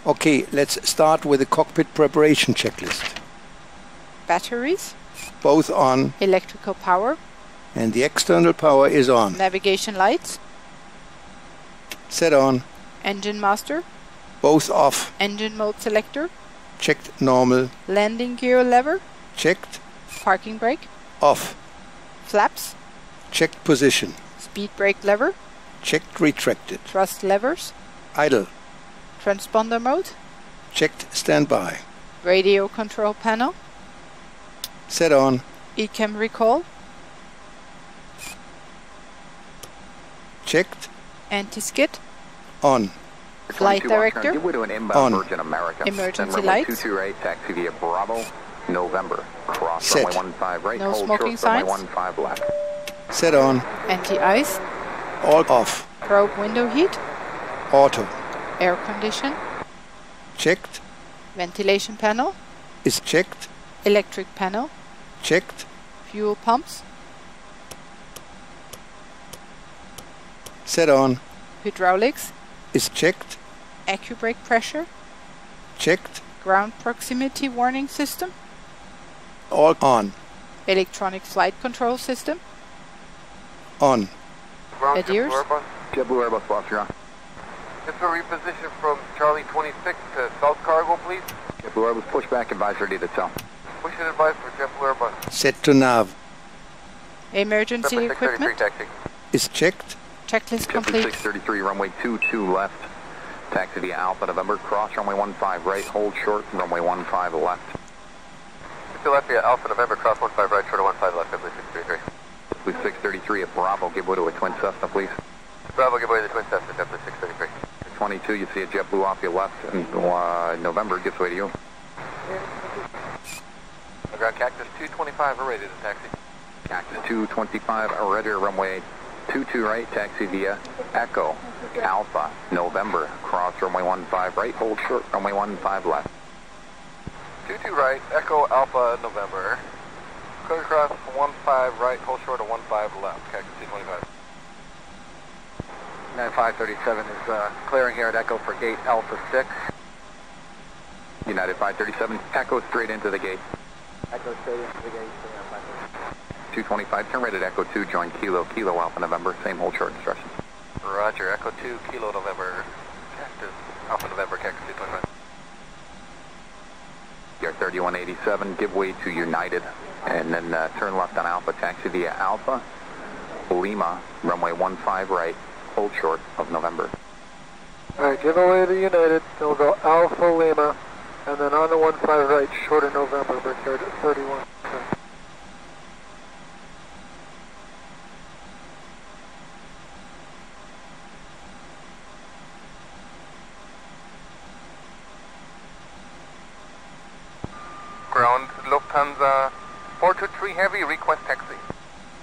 Okay, let's start with the cockpit preparation checklist. Batteries. Both on. Electrical power. And the external power is on. Navigation lights. Set on. Engine master. Both off. Engine mode selector. Checked normal. Landing gear lever. Checked. Parking brake. Off. Flaps. Checked position. Speed brake lever. Checked retracted. Thrust levers. Idle. Transponder mode. Checked standby. Radio control panel. Set on. ECAM recall. Checked. Anti-skid. On. Flight director. On. Emergency lights. 22 right, taxi via Bravo, November. Cross Set. runway 15 right, No hold smoking short, runway signs. 15 left. Set on. Anti-ice. All off. Probe window heat. Auto. Air condition. Checked. Ventilation panel. Is checked. Electric panel. Checked. Fuel pumps. Set on. Hydraulics. Is checked. Accu-brake pressure. Checked. Ground proximity warning system. All on. Electronic flight control system. On. Adheres. JetBlue Airbus, boss, you're on. Just a reposition from Charlie 26 to South Cargo, please. JetBlue Airbus, push back, advise ready to tell. Push and advise for JetBlue Airbus. Set to nav. Emergency Number 633 equipment. taxi. Is checked. Checklist JetBlue complete. 633, runway 22 left. Taxi via Alpha November, cross runway 15 right, hold short, runway 15 left. Still left via Alpha November, cross 15 right, short of 15 left, JetBlue 633. JetBlue 633 at Bravo, give way to a twin Cessna, please. Bravo, give way to the twin Cessna, JetBlue 633. 22, you see a JetBlue off your left, and November gives way to you. Ground Cactus 225, we're ready to taxi. Cactus 225, ready to runway 22 right, taxi via Echo, Alpha, November, cross runway 15 right, hold short, runway 15 left. 22 right, Echo Alpha November. Clear cross 15 right, hold short of 15 left, Cactus 225. 9537 is clearing here at Echo for gate Alpha 6. United 537, Echo straight into the gate. Echo straight into the gate. 225, turn right at Echo 2, join Kilo, Kilo Alpha November, same hold short instructions. Roger, Echo 2, Kilo November, Cactus, Alpha November, Cactus 225. You're 3187, give way to United, and then turn left on Alpha, taxi via Alpha, Lima, runway 15 right, hold short of November. Alright, give away to United, then we'll go Alpha Lima, and then on the 15 right, short of November, Brickyard 31. Ground, Lufthansa 423 Heavy, request taxi.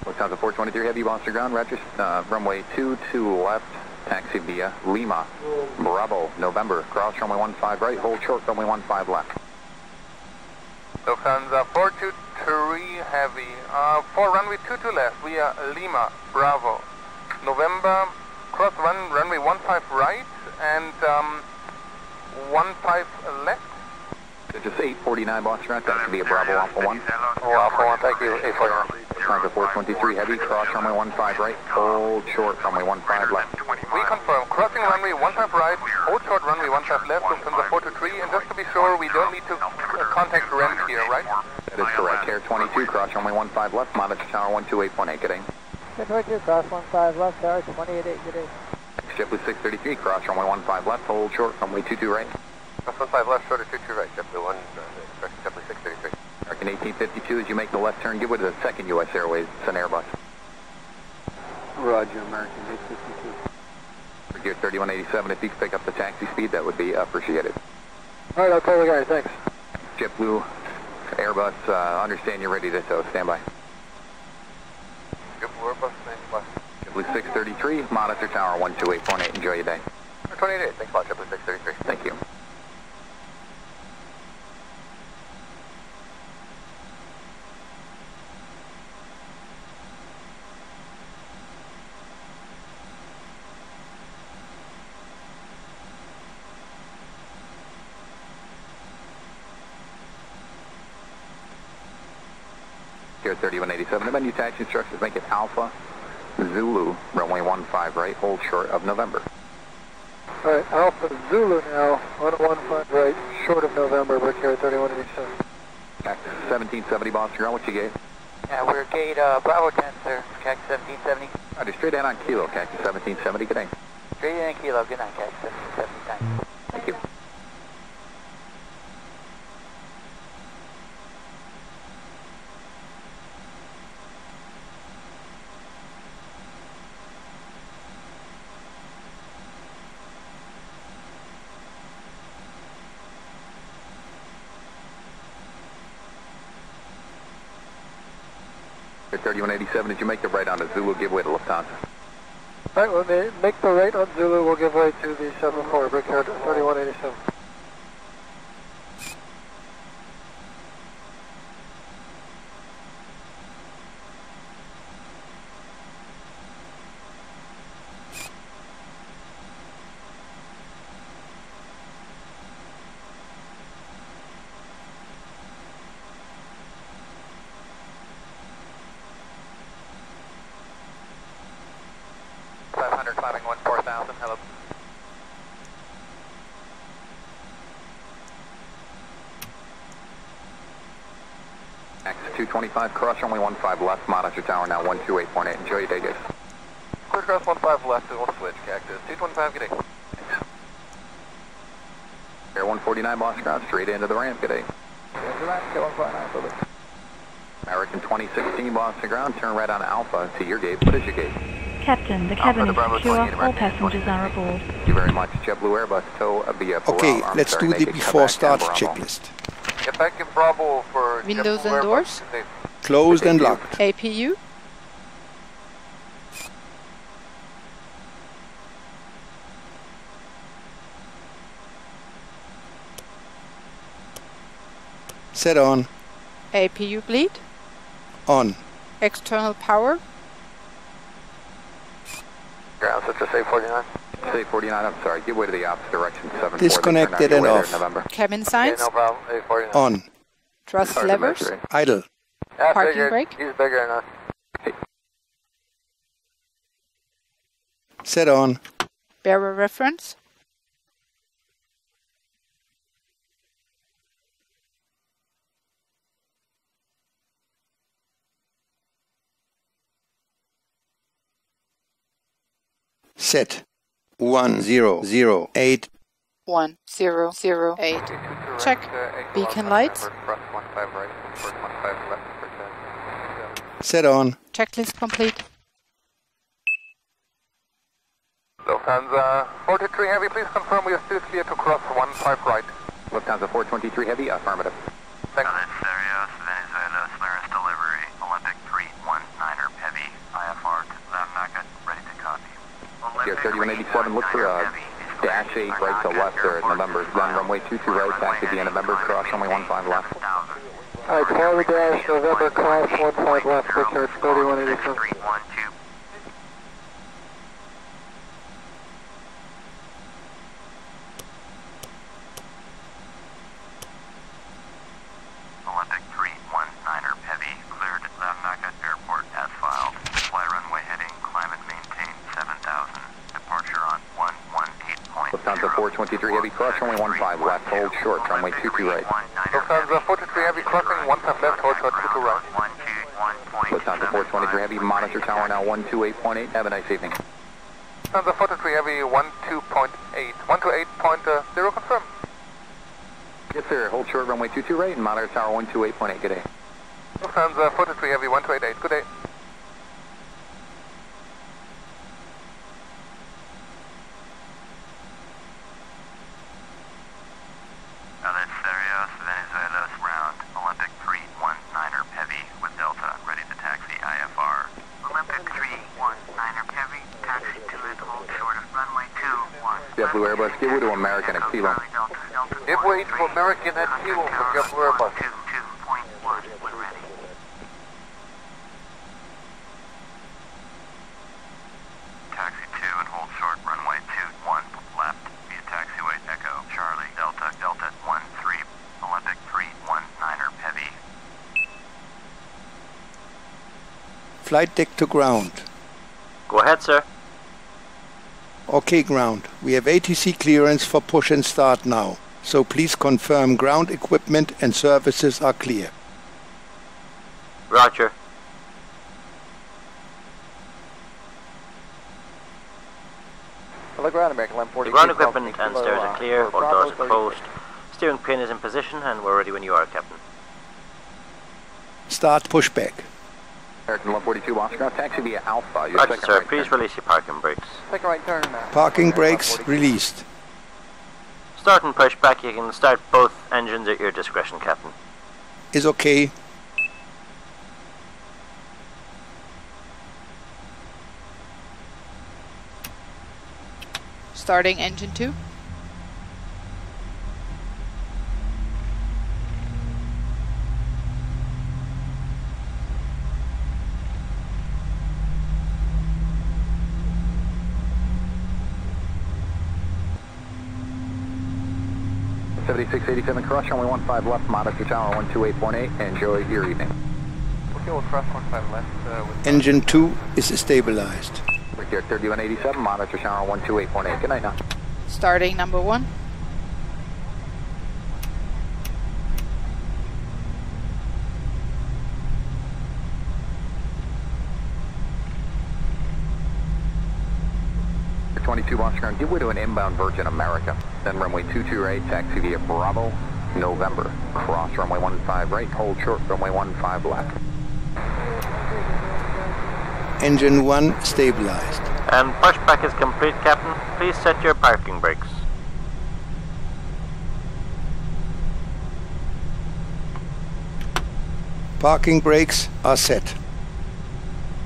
Lufthansa 423 Heavy, Monster Ground, Roger, runway 22 left, taxi via Lima, Bravo, November, cross runway 15 right, hold short, runway 15 left. Lufthansa 423 Heavy, 4 runway 22 left via Lima, Bravo, November, cross runway 15 right and 15 left. Just 849 Boston Ground, taxi via Bravo Alpha 1. Oh, Alpha 1, thank you, 849. Lufthansa 423 Heavy, cross runway 15 right, hold short, runway 15 left. We confirm, crossing runway 15 right, hold short runway 15 left, Lufthansa 423, and just to be sure, we don't need to contact rent here, right? That is correct. Air 22, cross runway 15 left, monitor tower 128.8, good day. Good 22, cross 15 left, tower 28.8, good day. JetBlue 633, cross runway 15 left, hold short, runway 22 right. Cross 15 left, short of 22 right, JetBlue 1, JetBlue 633. American 1852, as you make the left turn, give way to the second U.S. Airways, it's an Airbus. Roger, American 852. For gear 3187, if you could pick up the taxi speed, that would be appreciated. Alright, I'll call the guy, thanks. JetBlue, Airbus, understand you're ready to tow, stand by. JetBlue Airbus, standby. JetBlue 633, monitor tower 128.8, enjoy your day. 28, thanks a lot, JetBlue 633. Thank you. Here at 3187, the menu taxi instructions make it Alpha Zulu, runway 15 right, hold short of November. Alright, Alpha Zulu now, on 15 right, short of November, we're here at 3187. Tax 1770 Boston ground, what you gate? Yeah, we're gate Bravo 10, sir, CAC 1770. Roger, straight in on Kilo, Cactus 1770, good day. Straight in Kilo, good night, CAC 1770, thanks. Thank you. At 3187, did you make the right on the Zulu give way to Lufthansa? Alright, when they make the right on Zulu, we'll give way to the 74, we're here at 3187. Climbing 14,000, hello. Taxi 225, cross runway 15 left, monitor tower now 128.8. Enjoy your day, guys. Clear cross 15 left, we'll switch, Cactus. 225, good day. Air 149 Boston ground, straight into the ramp, good day. American 2016 Boston ground, turn right on Alpha to your gate. What is your gate? Captain, the cabin is secure, all passengers are aboard. Thank you very much. JetBlue Airbus tow via Okay, let's do the before start checklist. Get back in Bravo for Windows JetBlue and doors. Airbus. Closed and locked. APU. Set on. APU bleed. On. External power. Ground, such as A49. Say 49, I'm sorry, give way to the opposite direction, 74. Disconnected and off. Cabin Okay, signs. no problem, A49. On. Thrust levers. Idle. Yeah, Parking figured. brake. He's bigger than us. Set on. Bearer reference. Set. 1008. 1008. Check. Beacon lights. Set on. Checklist complete. Lufthansa 43 Heavy, please confirm we are still clear to cross 15 right. Lufthansa 423 Heavy, affirmative. Thanks. Serios, Venezuela, Solaris delivery, Olympic 319er Heavy, IFR to Larnaka, ready to copy. Here 3187, look for dash 8 right to left there at November, then runway 22 right, taxi via November, cross runway 15 left. Alright, Charlie Dash, November, cross 15 left, we're here at 3187. 312. Olympic 319er Heavy, cleared at Larnaka Airport as filed. Fly runway heading, climb and maintain 7,000. Departure on 118.0. Lufthansa 423 Heavy, cross runway 15 left, hold short, runway 22 right. Lufthansa 43 Heavy, crossing 15 left, hold short 22 right. Lufthansa 423 Heavy, monitor tower now 128.8. Have a nice evening. Lufthansa 43 Heavy, 12.8. 128.0, confirm. Yes, sir. Hold short, runway 22 right, and monitor tower 128.8. Good day. Lufthansa 43 Heavy, 1288. Good day. Serios, Venezuela, round, Olympic 319er Heavy with Delta, ready to taxi IFR. Olympic 319er Heavy, taxi to and hold short of runway 21. JetBlue Airbus, give way to American at Kilo. Give way to American at Kilo for JetBlue Airbus. 22.1 when ready. Taxi 2 and hold short runway 21 left via taxiway Echo Charlie Delta 13 Olympic 319er Heavy. Flight deck to ground. Go ahead, sir. OK ground. We have ATC clearance for push and start now. So please confirm ground equipment and services are clear. Roger. Hello, ground, American Line 42. The ground equipment and stairs are clear, all doors are closed. Steering pin is in position and we're ready when you are, Captain. Start pushback. American 142, Oscar, taxi via Alpha. Roger, sir. Please release your parking brakes. Take a right turn now. Parking brakes released. Start and push back. You can start both engines at your discretion, Captain. Is OK. Starting engine 2. .8687 cross runway 15 left, monitor tower 128.8. Enjoy your evening. Okay, we'll cross 15 left. Engine 2 is stabilized. Brickyard 3187, monitor tower 128.8. Good night now. Starting number 1. Brickyard 22 Oscar, give way to an inbound Virgin America. Then runway 22 right, taxi via Bravo, November. Cross runway 15 right, hold short, runway 15 left. Engine 1 stabilized. And pushback is complete, Captain. Please set your parking brakes. Parking brakes are set.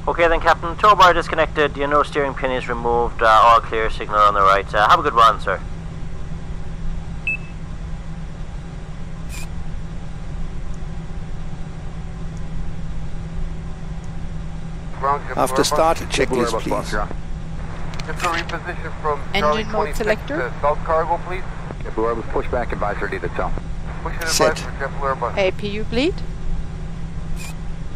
Okay then, Captain. Tow bar disconnected. You know steering pin is removed. All clear. Signal on the right. Have a good run, sir. After start, checklist, please. It's a reposition from Engine mode selector. South Cargo, please. JetBlue Airbus pushback, advisory to the south. Push and Set. advise for JetBlue Airbus. APU bleed.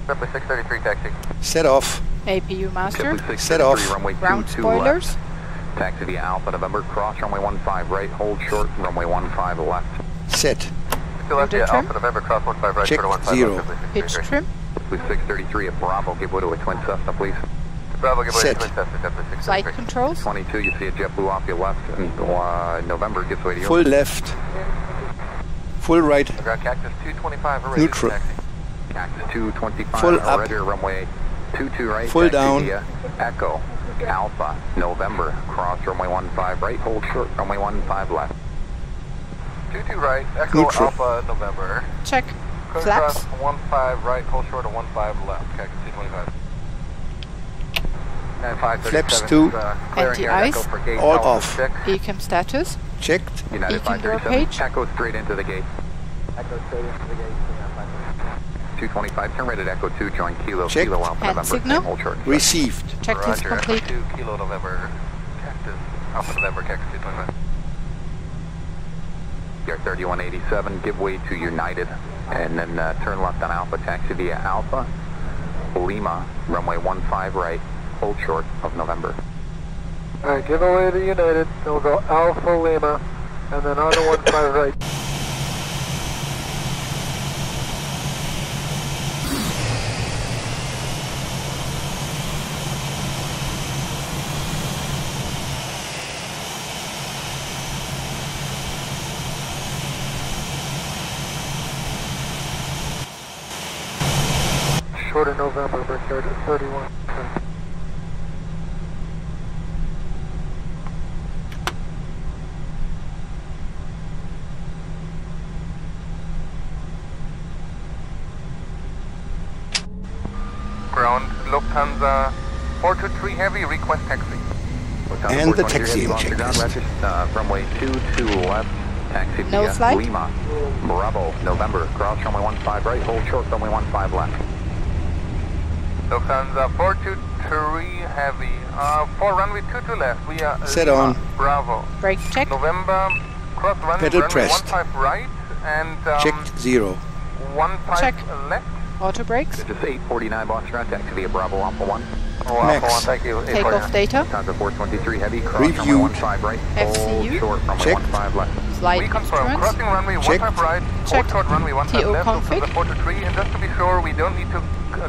Runway 633 taxi. Set off. APU master. JetBlue Set off. 633, runway Ground 22 spoilers. left. Taxi via Alpha November, cross runway 15 right, hold short, runway 15 left. Set. Still left Under via trim. Alpha November, cross 15 right, Check short of 15 0. left. Pitch trim. JetBlue 633 at Bravo, give way to a twin Cessna, please. Bravo, give way to Set. twin Cessna, JetBlue Flight 633. controls. 22, you see a JetBlue off your left, and November gives way to you. Full left. Full right. Ground Cactus 225, ready Neutral. taxi. Cactus 225, Full up. Roger, runway 22 right, Full taxi down. via Echo, Alpha, November, cross runway 15 right, hold short, runway 15 left. 22 right, Echo Neutral. Alpha November. Check. Code Flaps. cross 15 right, hold short of 15 left, Cactus 225. And 537 Flaps to clearing here at anti-ice. Echo for gate All Alpha off. 6. Ecam status. Checked. United Beacon door 537, page. Echo straight into the gate. Echo straight into the gate. 225, turn right at Echo 2, join Kilo, Check. Kilo Alpha Hand November, signal. and hold short. Received. Checklist Roger, complete. Echo 2, Kilo November, Cactus, Alpha November, Cactus 225. You're 3187, give way to United, and then turn left on Alpha, taxi via Alpha, Lima, runway 15 right, hold short of November. Alright, give away to United, then we'll go Alpha Lima, and then on to 15 right. Short of November, Brickyard 31. Ground, Lufthansa 423 Heavy, request taxi. And the taxiing checklist. Runway 22 left, taxi No via flight. Lima, Bravo, November, cross runway 15 right, hold short, runway 15 left. Lufthansa 423 Heavy, for runway 22 left, we are Set Lima, on. Bravo. Brake check. November, cross Pedal runway pressed. 15 right, and Checked 0. 15 Check. left, Auto brakes. Just 849 Boston ground, taxi via Bravo Alpha 1. Oh, Alpha 1, Next. thank you. Takeoff data. Times of 423 heavy, cross Reviewed. runway 15 right, hold FCU. short, runway Checked. 15 left. Flight We confirm, instruments. crossing runway 15 Checked. right, hold Checked. short runway 15 TO left, config. so 423, and just to be sure, we don't need to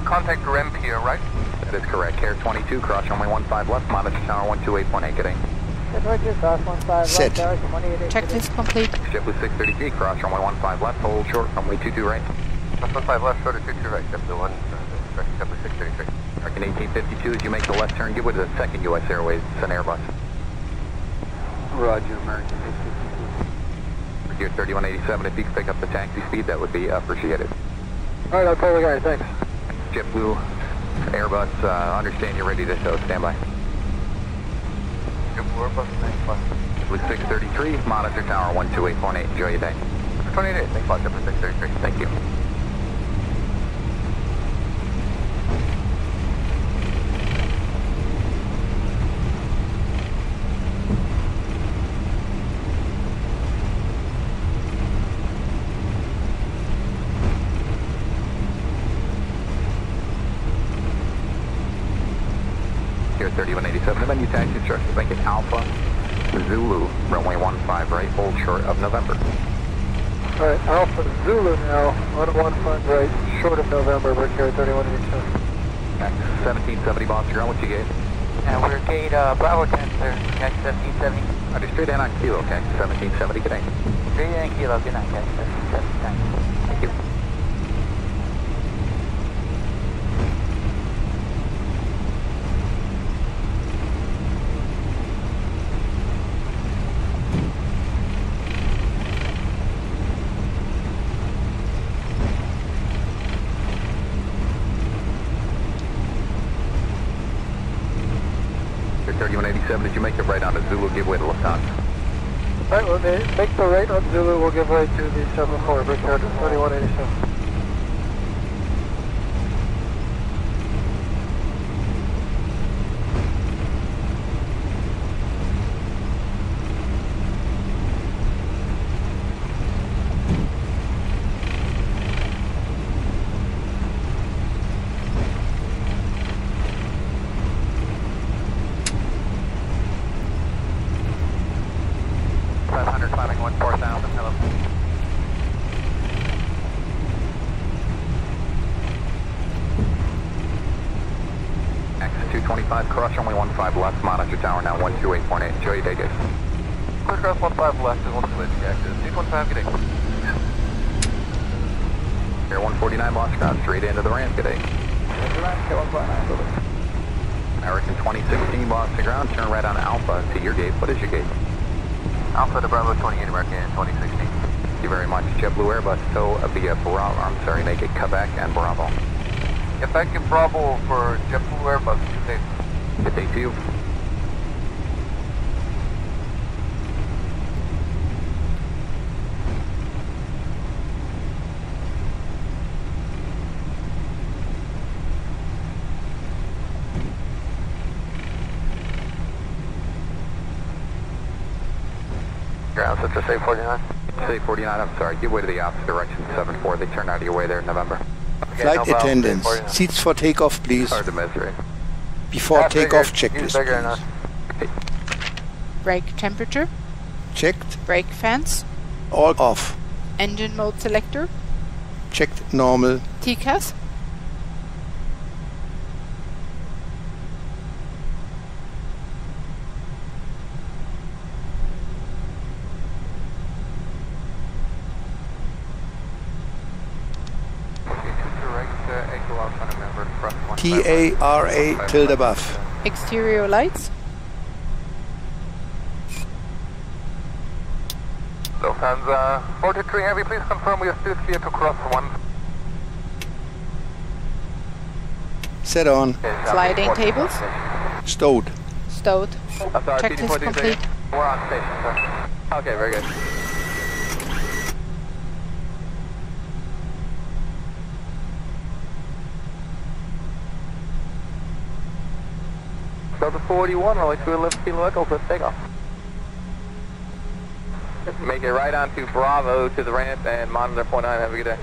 contact ramp here, right? That is correct. Care 22, cross runway 15 left, monitor tower 128.8, good day. Set. Checklist complete. JetBlue 633, cross runway 15 left, hold short, runway 22 right. 15 left, short of 22 right, JetBlue 1, JetBlue 633. American 1852, as you make the left turn, give way to the second U.S. Airways, it's an Airbus. Roger, American 852. Gear 3187, if you could pick up the taxi speed, that would be appreciated. All right, I'll call the guy. Thanks. JetBlue, Airbus, understand you're ready to tow, stand by. JetBlue Airbus, thanks, bye. JetBlue 633, monitor tower 128.8, enjoy your day. 28, thanks, bye, JetBlue 633. Thank you. Here 3187, the menu taxi instructions, make it Alpha Zulu, runway 15 right, hold short of November. All right, Alpha Zulu now, on 15 right, short of November, we're here at 3187. 1770 Boston ground, what you get? We're gate Bravo 10, sir. Catch 1770. Just straight in on kilo, okay? 1770, good day. Straight in kilo, good night, catch 1770. Thank you. Here 3187, did you make it right on the Zulu, give way to Lufthansa? All right, when they make the right on Zulu, we'll give way to the 74, we're here at 3187. Climbing 14,000, hello. X225, cross runway 15 left, monitor tower now 128.8, enjoy your day, guys. Clear cross 15 left, is one switch, cactus. 215, good day. Air 149 Boston ground, straight into the ramp, good day. American 2016 Boston ground, turn right on Alpha to your gate. What is your gate? Alpha to Bravo 28, American 2016. Thank you very much. JetBlue Airbus, tow via Bravo, I'm sorry, make it Quebec and Bravo. Yeah, thank you, Bravo, for JetBlue Airbus. Good day. Good day to you. Ground set to say 49. Say 49, I'm sorry, give way to the opposite direction, 74. They turn out of your way there in November. Okay, Flight no problem, attendants, 49. seats for takeoff, please. Sorry to misery. Before Yeah, takeoff, figured. He's checklist, bigger than please. us. Brake temperature. Checked, Brake fans. all off. Engine mode selector. Checked, normal. TCAS. TARA tilde above. Exterior lights. Lufthansa 43 Heavy, please confirm we are still clear to cross 1. Set on. Sliding tables. Stowed. Stowed. Sorry, Checklist complete. We're on station, sir. Okay, very good. Delta 41, runway 2 left, kilo echo for takeoff. Make it right onto Bravo to the ramp and monitor point 9, have a good day.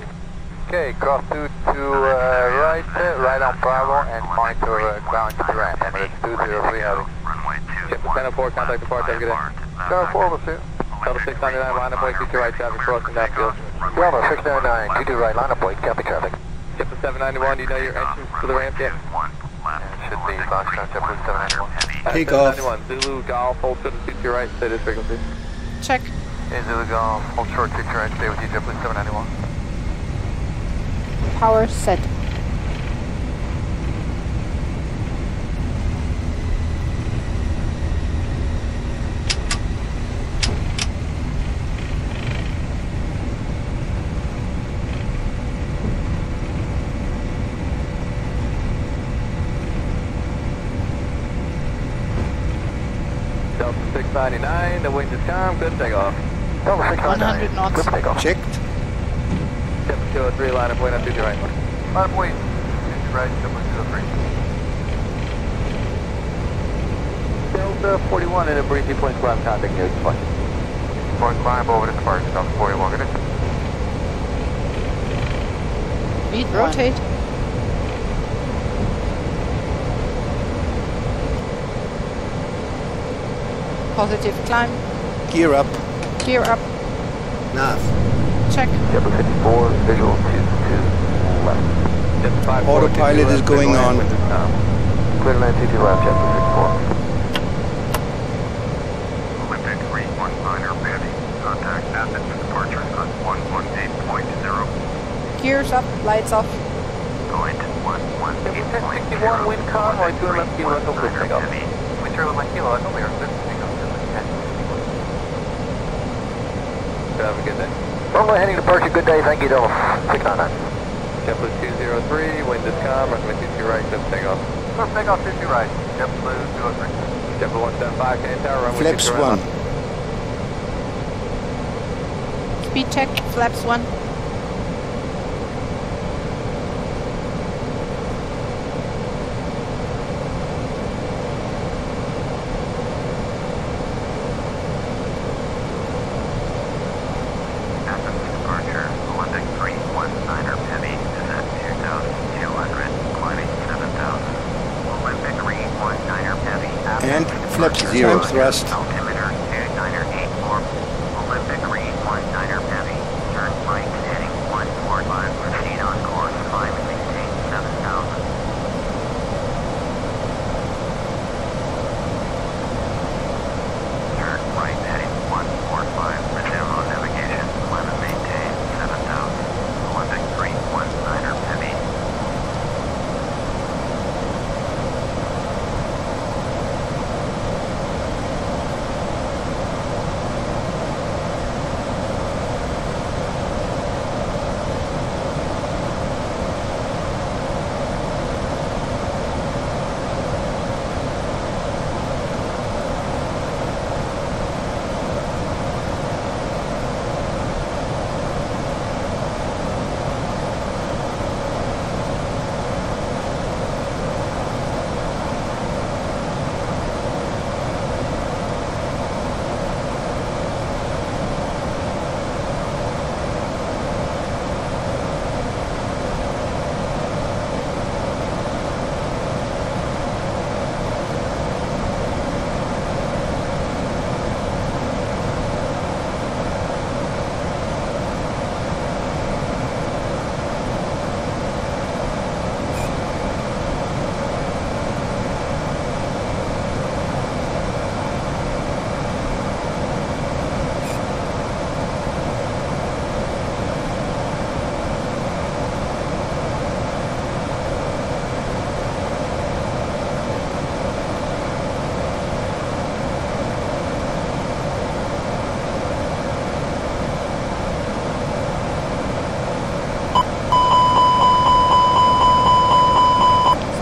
Okay, cross 2 right, right on Bravo, and monitor ground to the ramp. Number 203 heavy. Runway 2. Ship 1004, contact departure, have a good day. 1004, will see. Delta 699, line up point, 22 right, traffic crossing downfield. Delta 699, 22 right, line up point, copy traffic. Ship 791, do you know your entrance to the ramp yet? Should be Foxtrot, JetBlue 791. Takeoff. 791, Zulu Golf, hold short to your right, stay this frequency. Check. Hey, Zulu Golf, hold short, 6 right, stay with you, JetBlue 791. Power set. Delta 699, the wind is calm, good takeoff. Delta 699, 100 knots. good takeoff. Checked. Ship 203, line up point, up to your right. Line up point, 22 right, JetBlue 203. Delta 41 in a breezy point climb, contact near the point. Point climb over to departure, Delta 41, good day. Speed rotate. Positive climb. Gear up. Gear up. Nav. Check. JetBlue 54, visual 22 left. Autopilot is going on. Clear land 22 left, JetBlue 54. Olympic 319er heavy. Contact Athens departure on 118.0. Gears up. Lights off. Point 118.0. 61 wind calm, right 2 left, kilo left, over takeoff. Heavy. We turn with my kilo, I told me our good Have a good day. Runway heading departure, good day, thank you, Delta 699. JetBlue 203, wind is calm, runway 22 right, clip takeoff. Clip takeoff 22 right, JetBlue 203. JetBlue 175, can tower, runway Flaps 22 right. 1. Speed check. Flaps 1. Athens departure. Olympic 319er heavy is at 2,200. Climbing 7,000. Olympic 319er heavy. And Athens flaps departure. 0 thrust. Altimeter 2984. Olympic 319er heavy. Turn right heading 145. Proceed on course. Climb and maintain 7,000. Turn right heading 145. Resume on navigation. Climb and maintain 7,000. Olympic 319er heavy.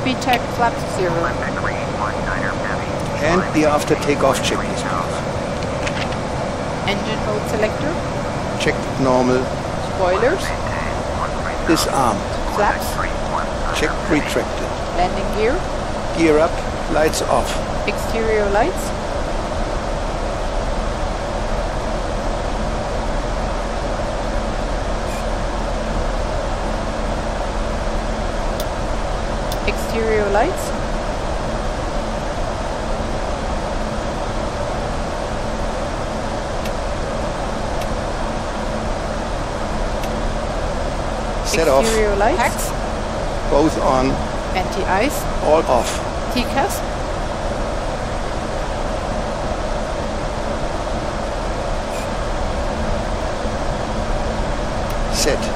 Speed check. Flaps 0. Olympic 319er heavy. And the after takeoff checklist. Engine mode selector. Checked normal. Spoilers. Disarmed. Flaps. Checked retracted. Landing gear. Gear up. Lights off. Exterior lights. Exterior lights. Set off. Exterior lights. Tax. Both on. Anti-ice. All off. TCAS. Set.